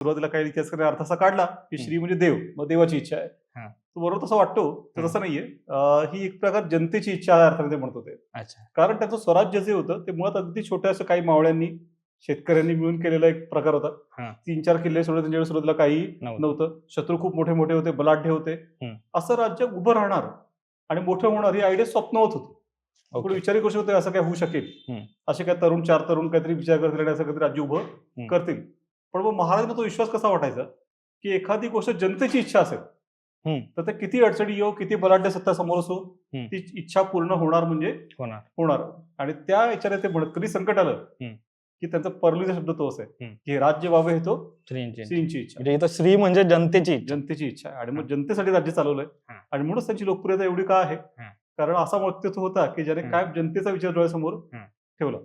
सुरुवातीला काही इतिहासकारांनी अर्थ असा काढला की श्री म्हणजे देव, मग देवाची इच्छा आहे. हा. तो बरोबर तसं वाटतो, तर तसं नाहीये. ही एक प्रकार जनतेची इच्छा या अर्थाने ते म्हणत होते. अच्छा. कारण त्याचं स्वराज्य जे होतं ते मुळात अगदी छोट्या असं काही मावळ्यांनी शेतकऱ्यांनी मिळून केलेला एक प्रकार होता. हा. 3-4 किल्ले सोडले त्यांच्याकडे सुरुवातीला काही नव्हतं. नव्हतं. शत्रू खूप मोठे मोठे होते, बलाढ्य होते. असं राज्य उभं राहणार आणि मोठं होणार ही आयडिया स्वप्नवत होती. कोणी विचारही करू शकतो असं काय होऊ शकेल, असे काय तरुण 4 तरुण काहीतरी विचार करतील आणि असं काहीतरी राज्य उभं करतील. पण मग महाराजांना तो विश्वास कसा वाटायचा की एखादी गोष्ट जनतेची इच्छा असेल तर ते किती अडचणी येऊ, किती बलाढ्य सत्ता समोर असो, ती इच्छा पूर्ण होणार म्हणजे होणार. आणि त्या याच्याने ते म्हणत कधी संकट आलं की त्यांचा परलीचा शब्द तोच आहे की राज्य व्हावे हे तो श्रींची इच्छा. म्हणजे इथं श्री म्हणजे जनतेची इच्छा आहे आणि मग जनतेसाठी राज्य चालवलंय. आणि म्हणूनच त्यांची लोकप्रियता एवढी का आहे, कारण असा व्यक्तित्व होता की ज्याने काय जनतेचा विचार डोळ्यासमोर ठेवला.